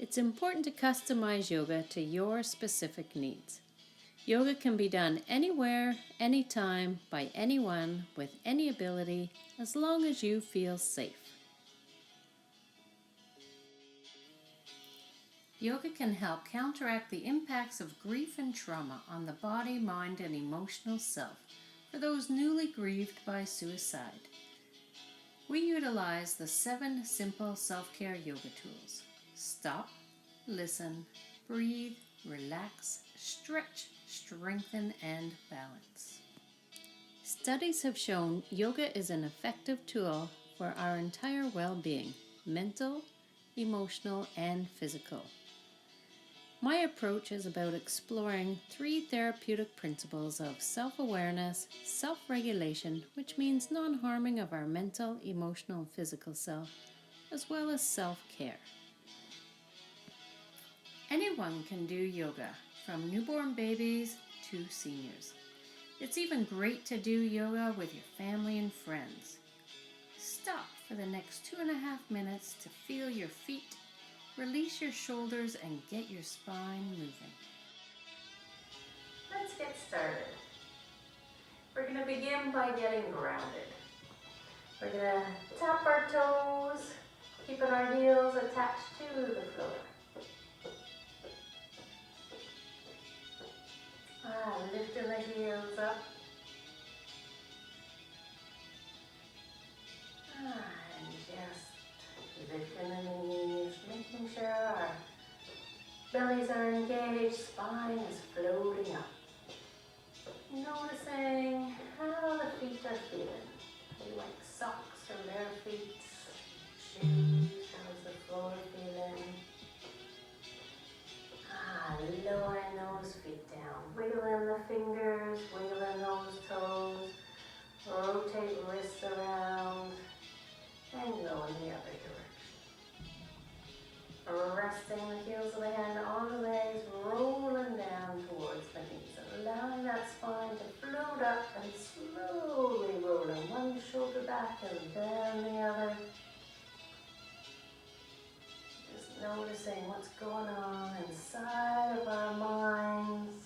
It's important to customize yoga to your specific needs. Yoga can be done anywhere, anytime, by anyone with any ability, as long as you feel safe. Yoga can help counteract the impacts of grief and trauma on the body, mind, and emotional self for those newly grieved by suicide. We utilize the 7 simple self-care yoga tools. Stop, listen, breathe, relax, stretch, strengthen, and balance. Studies have shown yoga is an effective tool for our entire well-being, mental, emotional, and physical. My approach is about exploring 3 therapeutic principles of self-awareness, self-regulation, which means non-harming of our mental, emotional, and physical self, as well as self-care. Anyone can do yoga, from newborn babies to seniors. It's even great to do yoga with your family and friends. Stop for the next 2.5 minutes to feel your feet, release your shoulders, and get your spine moving. Let's get started. We're going to begin by getting grounded. We're going to tap our toes, keeping our heels attached to the floor. Lifting the heels up. And just lifting the knees, making sure our bellies are engaged, spine is floating up. Noticing how the feet are feeling. Do you like socks or bare feet? Shoes, how's the floor feeling? Lowering those feet down, wiggling the fingers, wiggling those toes, rotate wrists around, and go in the other direction. Resting the heels of the hand on the legs, rolling down towards the knees, allowing that spine to float up and slowly rolling one shoulder back and then the other. Noticing what's going on inside of our minds.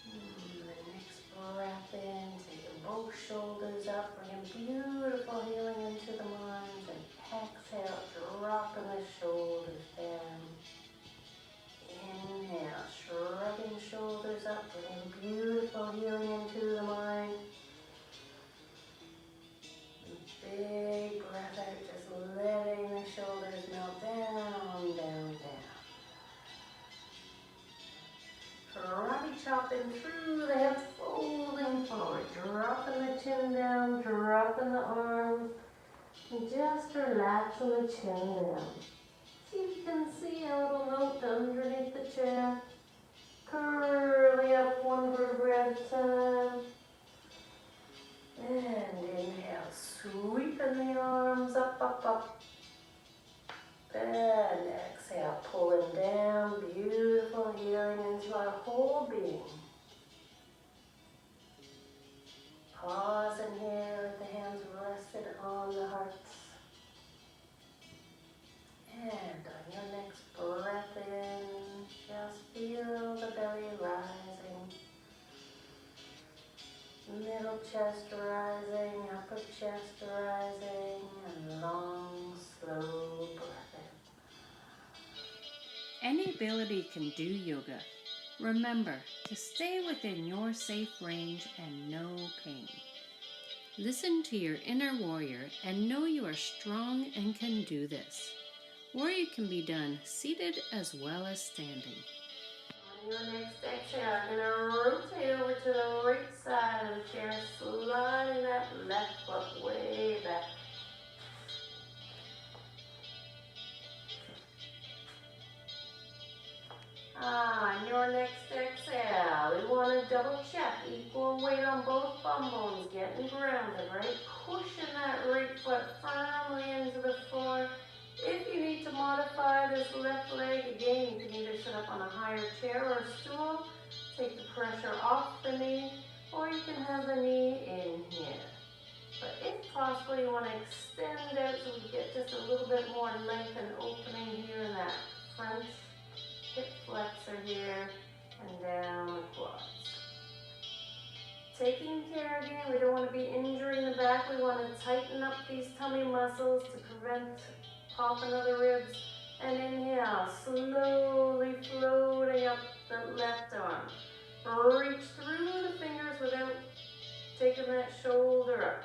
The next breath in, taking both shoulders up, bringing beautiful healing into the mind, and exhale, dropping the shoulders down. Inhale, shrugging shoulders up, bringing beautiful healing into the mind. Big breath out, just letting the shoulders melt down, down, down. Karate chopping through the hips, folding forward, dropping the chin down, dropping the arms, and just relaxing the chin down. See if you can see a little note underneath the chair. Curling up one vertebra at a time. And inhale, sweeping the arms up, up, up. And exhale, pulling down, beautiful healing into our whole being. Pausing here with the hands rested on the hearts. And on your next breath in, just feel the belly rising. Middle chest rising, upper chest rising, and long, slow breath in. Any ability can do yoga. Remember to stay within your safe range and no pain. Listen to your inner warrior and know you are strong and can do this. Warrior can be done seated as well as standing. On your next exhale, I'm going to rotate over to the right side of the chair, sliding that left foot way back. On your next exhale, we want to double check, equal weight on both bum bones, getting grounded, right? Pushing that right foot firmly into the floor. If you need to modify this left leg, again, you can either sit up on a higher chair or stool, take the pressure off the knee, or you can have the knee in here. But if possible, you want to extend out so we get just a little bit more length and opening here in that front hip flexor here and down the quads. Taking care again, we don't want to be injuring the back. We want to tighten up these tummy muscles to prevent popping of the ribs. And inhale, slowly floating up the left arm. Reach through the fingers without taking that shoulder up.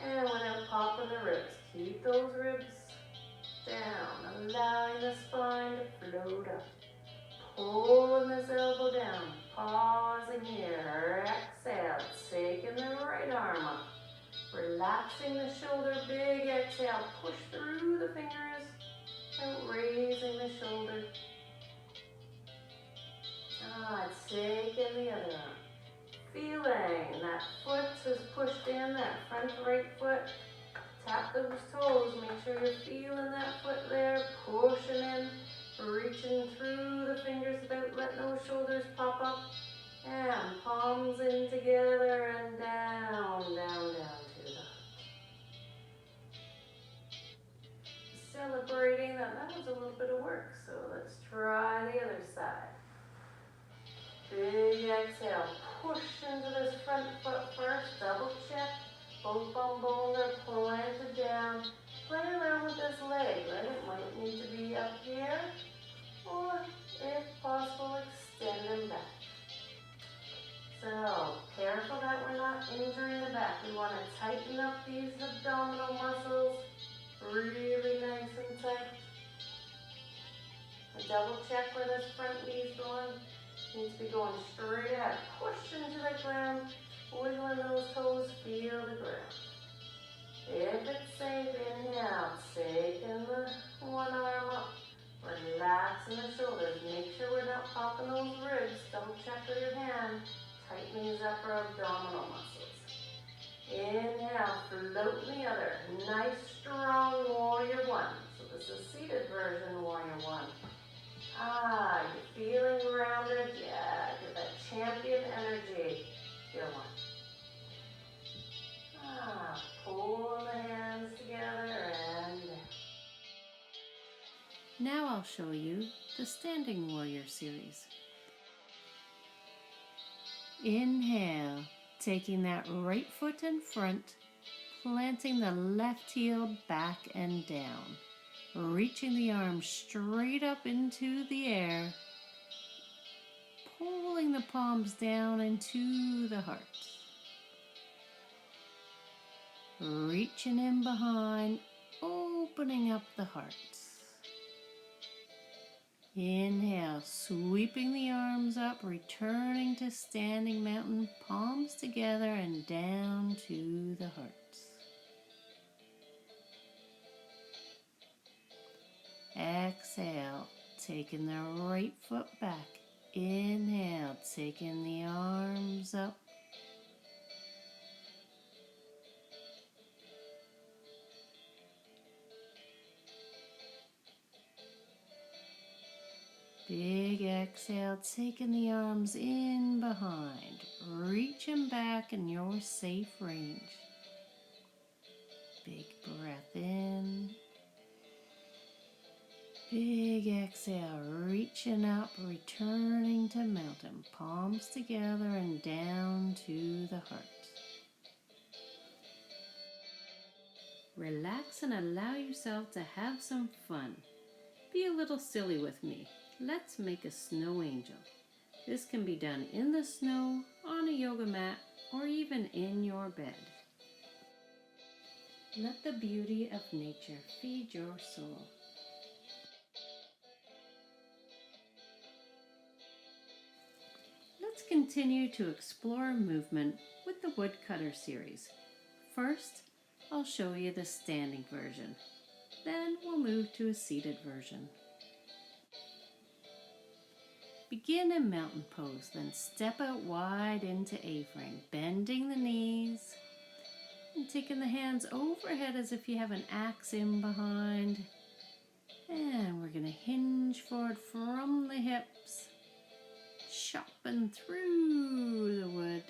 And without popping the ribs. Keep those ribs down, allowing the spine to float up. Pulling this elbow down, pausing here, exhale, taking the right arm up, relaxing the shoulder, big exhale, push through the fingers, and raising the shoulder. Taking the other arm, feeling that foot is pushed in, that front right foot, tap those toes, make sure you're feeling that foot there, pushing in, reaching through the fingers without letting those shoulders pop up. And palms in together and down, down, down to the heart. Celebrating that was a little bit of work, so let's try the other side. Big exhale, push into this front foot first, double check. Both bum bones are planted down. Play around with this leg, right? It might need to be up here. Or, if possible, extend them back. So, careful that we're not injuring the back. We want to tighten up these abdominal muscles, really nice and tight. And double check where this front knee's going. Needs to be going straight ahead. Push into the ground, wiggling those toes, feel the ground. If it's safe, inhale, taking the one arm up. Relaxing the shoulders. Make sure we're not popping those ribs. Double check with your hand. Tighten these upper abdominal muscles. Inhale, float in the other. Nice, strong warrior one. So this is seated version warrior one. You're feeling grounded. Yeah, get that champion energy. Feel one. Pull the hands together and now I'll show you the Standing Warrior series. Inhale, taking that right foot in front, planting the left heel back and down, reaching the arms straight up into the air, pulling the palms down into the heart. Reaching in behind, opening up the heart. Inhale, sweeping the arms up, returning to standing mountain, palms together and down to the heart. Exhale, taking the right foot back. Inhale, taking the arms up. Big exhale, taking the arms in behind, reaching back in your safe range. Big breath in. Big exhale, reaching up, returning to mountain, palms together and down to the heart. Relax and allow yourself to have some fun. Be a little silly with me. Let's make a snow angel. This can be done in the snow, on a yoga mat, or even in your bed. Let the beauty of nature feed your soul. Let's continue to explore movement with the Woodcutter series. First, I'll show you the standing version. Then we'll move to a seated version. Begin in mountain pose, then step out wide into A-frame, bending the knees and taking the hands overhead as if you have an axe in behind. And we're going to hinge forward from the hips, chopping through the wood.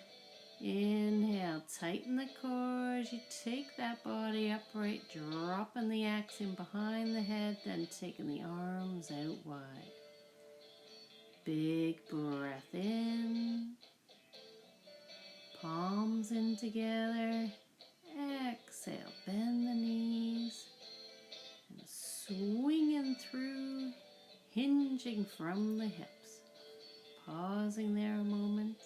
Inhale, tighten the core as you take that body upright, dropping the axe in behind the head, then taking the arms out wide. Big breath in, palms in together. Exhale, bend the knees, and swinging through, hinging from the hips. Pausing there a moment.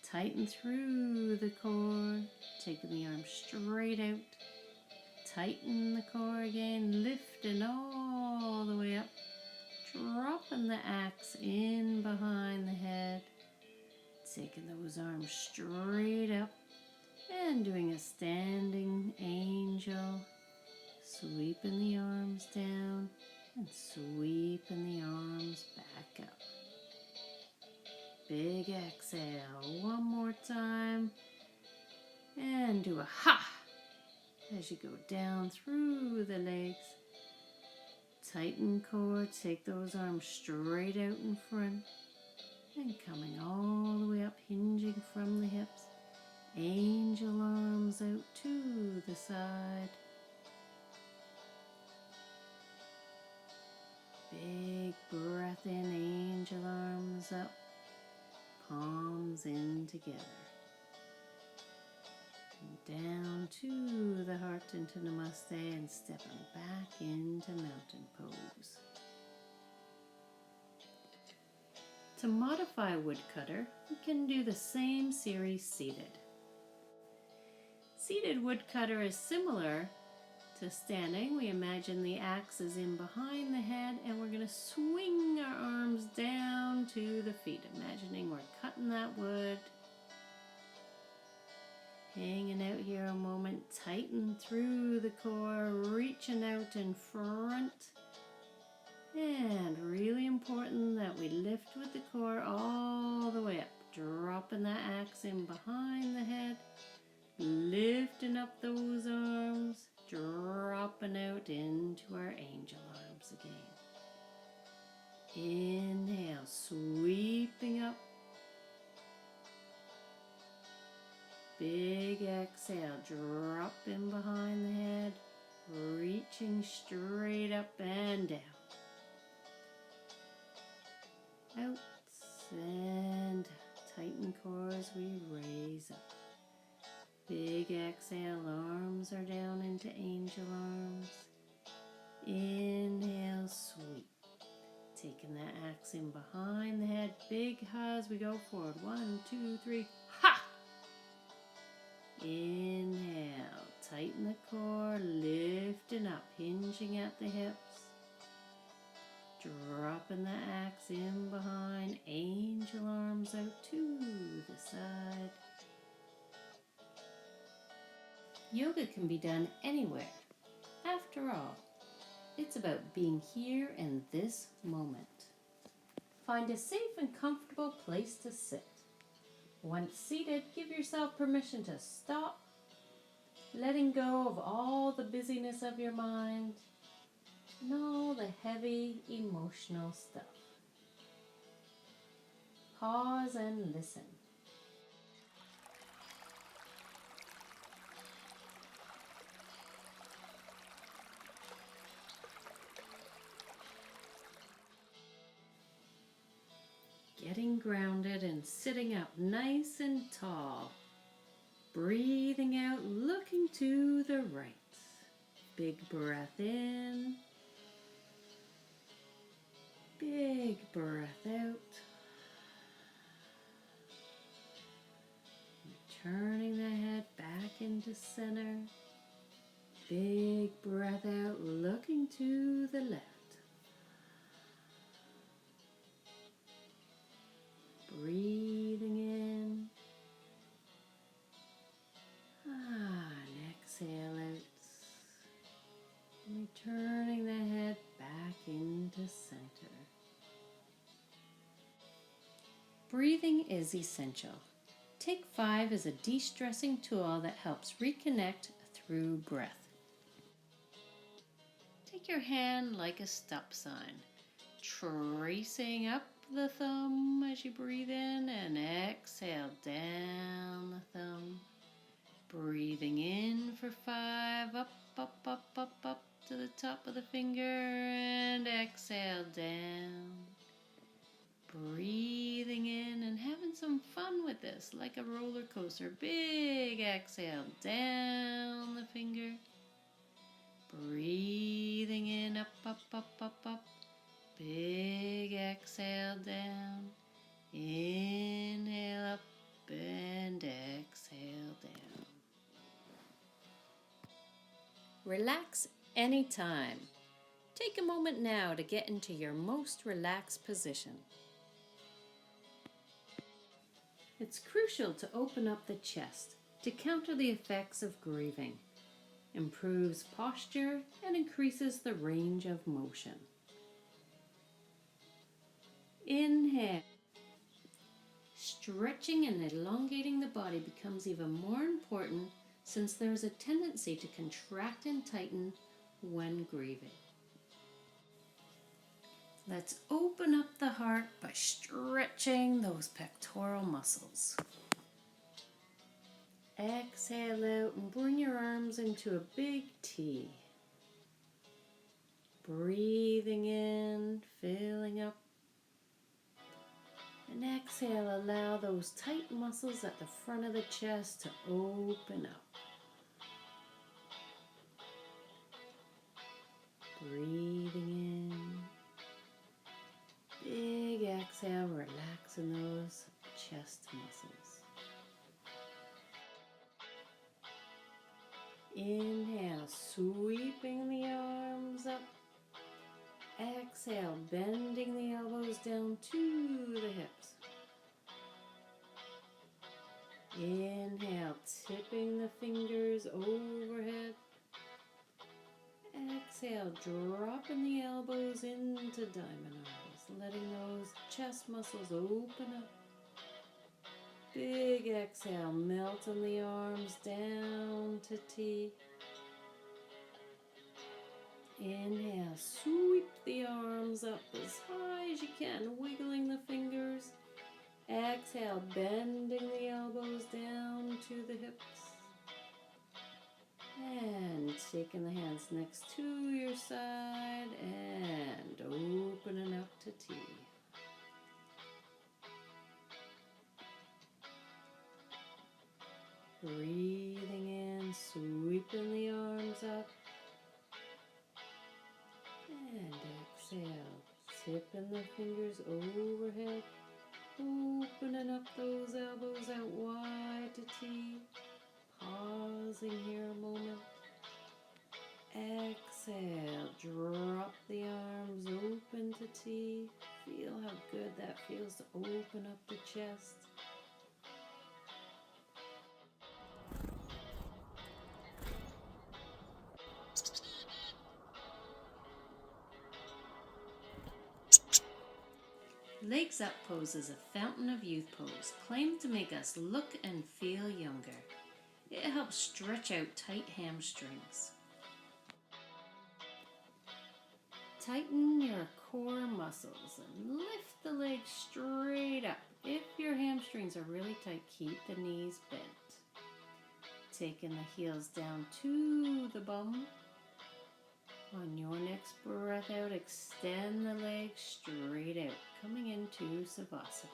Tighten through the core, taking the arms straight out. Tighten the core again, lifting all the way up. Dropping the axe in behind the head. Taking those arms straight up and doing a standing angel. Sweeping the arms down and sweeping the arms back up. Big exhale, one more time, and do a ha as you go down through the legs. Tighten core, take those arms straight out in front, and coming all the way up, hinging from the hips. Angel arms out to the side. Big breath in, angel arms up. Palms in together. And down to the heart into Namaste and stepping back into mountain pose. To modify woodcutter, we can do the same series seated. Seated woodcutter is similar to standing. We imagine the axe is in behind the head and we're going to swing our arms down to the feet, imagining we're cutting that wood. Hanging out here a moment, tighten through the core, reaching out in front. And really important that we lift with the core all the way up, dropping that axe in behind the head, lifting up those arms, dropping out into our angel arms again. Inhale, sweeping up. Big exhale, dropping behind the head, reaching straight up and down. Out and tighten core as we raise up. Big exhale, arms are down into angel arms. Inhale, sweep. Taking that axe in behind the head. Big ha as we go forward. 1, 2, 3, ha! Inhale, tighten the core, lifting up, hinging at the hips. Dropping the axe in behind, angel arms out to the side. Yoga can be done anywhere. After all, it's about being here in this moment. Find a safe and comfortable place to sit. Once seated, give yourself permission to stop, letting go of all the busyness of your mind and all the heavy emotional stuff. Pause and listen. Getting grounded and sitting up nice and tall. Breathing out, looking to the right. Big breath in. Big breath out. Turning the head back into center. Big breath out, looking to the left. Breathing in. And exhale out. Returning the head back into center. Breathing is essential. Take 5 as a de-stressing tool that helps reconnect through breath. Take your hand like a stop sign, tracing up the thumb as you breathe in and exhale down the thumb. Breathing in for 5, up, up, up, up, up to the top of the finger, and exhale down. Breathing in and having some fun with this, like a roller coaster. Big exhale down the finger. Breathing in, up, up, up, up, up. Big exhale down. Inhale up and exhale down. Relax anytime. Take a moment now to get into your most relaxed position. It's crucial to open up the chest to counter the effects of grieving, improves posture, and increases the range of motion. Inhale. Stretching and elongating the body becomes even more important since there is a tendency to contract and tighten when grieving. Let's open up the heart by stretching those pectoral muscles. Exhale out and bring your arms into a big T. Breathing in, filling up. And exhale, allow those tight muscles at the front of the chest to open up. Breathing in. Big exhale, relaxing those chest muscles. Inhale, sweeping the arms up. Exhale, bending the elbows down to the hips. Inhale, tipping the fingers overhead. Exhale, dropping the elbows into diamond arms, letting those chest muscles open up. Big exhale, melting the arms down to T. Inhale, sweep the arms up as high as you can, wiggling the fingers. Exhale, bending the elbows down to the hips. And taking the hands next to your side and opening up to T. Breathing in, sweeping the arms up. And exhale, tipping the fingers overhead. Opening up those elbows out wide to T. Pausing here a moment. Exhale, drop the arms open to T. Feel how good that feels to open up the chest. Legs Up pose is a fountain of youth pose, claimed to make us look and feel younger. It helps stretch out tight hamstrings. Tighten your core muscles and lift the legs straight up. If your hamstrings are really tight, keep the knees bent. Taking the heels down to the bum. On your next breath out, extend the legs straight out, coming into Savasana.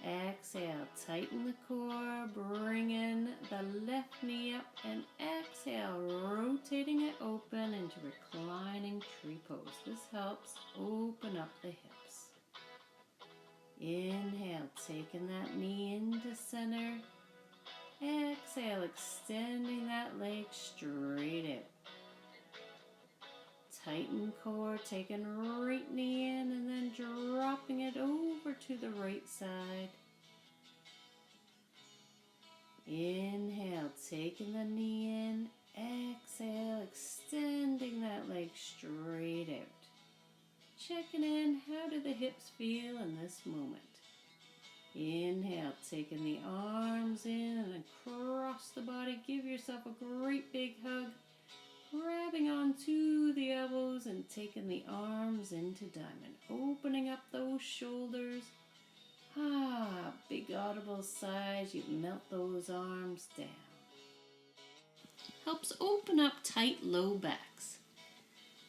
Exhale, tighten the core, bring in the left knee up, and exhale, rotating it open into reclining tree pose. This helps open up the hips. Inhale, taking that knee into center. Exhale, extending that leg straight out. Tighten core, taking right knee in and then dropping it over to the right side. Inhale, taking the knee in. Exhale, extending that leg straight out. Checking in, how do the hips feel in this moment? Inhale, taking the arms in and across the body. Give yourself a great big hug. Grabbing onto the elbows and taking the arms into diamond. Opening up those shoulders. Big big audible sighs, you melt those arms down. Helps open up tight low backs.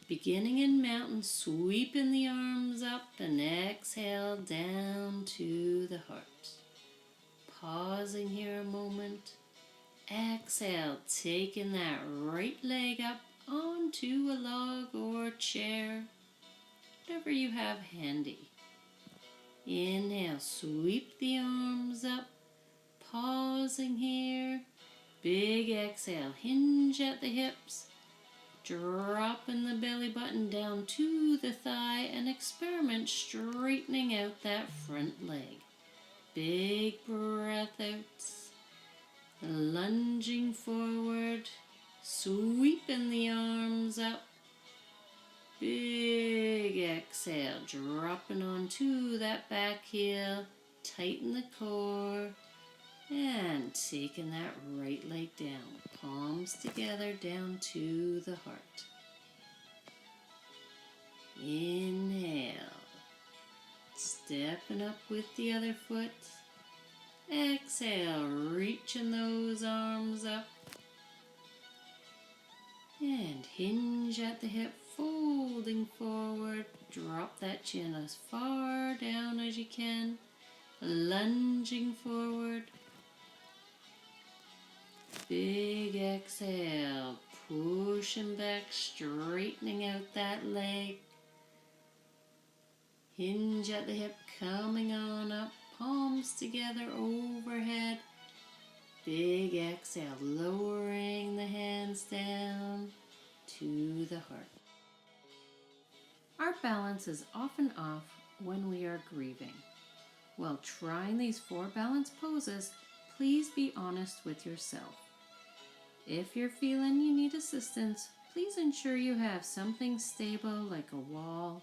Beginning in mountain, sweeping the arms up and exhale down to the heart. Pausing here a moment. Exhale, taking that right leg up onto a log or chair, whatever you have handy. Inhale, sweep the arms up, pausing here. Big exhale, hinge at the hips, dropping the belly button down to the thigh and experiment straightening out that front leg. Big breath out, lunging forward, sweeping the arms up. Big exhale, dropping onto that back heel, tighten the core, and taking that right leg down, palms together down to the heart. Inhale, stepping up with the other foot. Exhale, reaching those arms up. And hinge at the hip, folding forward. Drop that chin as far down as you can. Lunging forward. Big exhale, pushing back, straightening out that leg. Hinge at the hip, coming on up, palms together overhead. Big exhale, lowering the hands down to the heart. Our balance is often off when we are grieving. While trying these 4 balance poses, please be honest with yourself. If you're feeling you need assistance, please ensure you have something stable like a wall.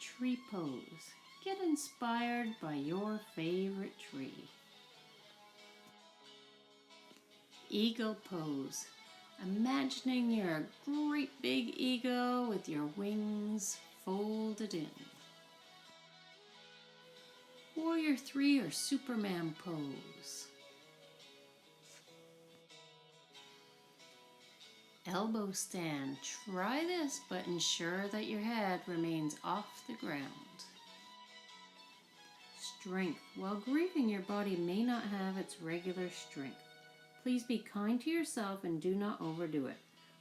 Tree pose. Get inspired by your favorite tree. Eagle pose. Imagining you're a great big eagle with your wings folded in. Warrior 3 or Superman pose. Elbow stand. Try this, but ensure that your head remains off the ground. Strength. While grieving, your body may not have its regular strength. Please be kind to yourself and do not overdo it.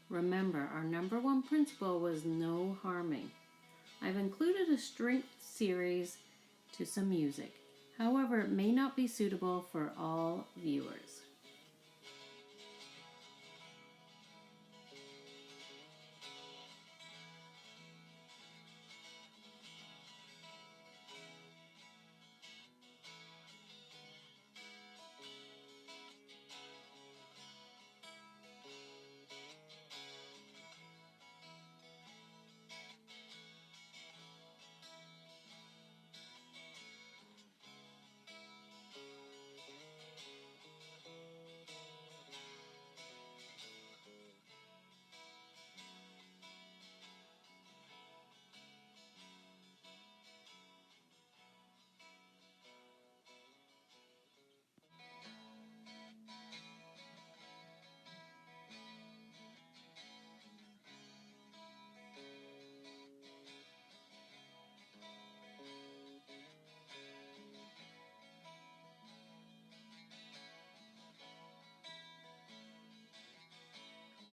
Remember, our number 1 principle was no harming. I've included a strength series to some music. However, it may not be suitable for all viewers.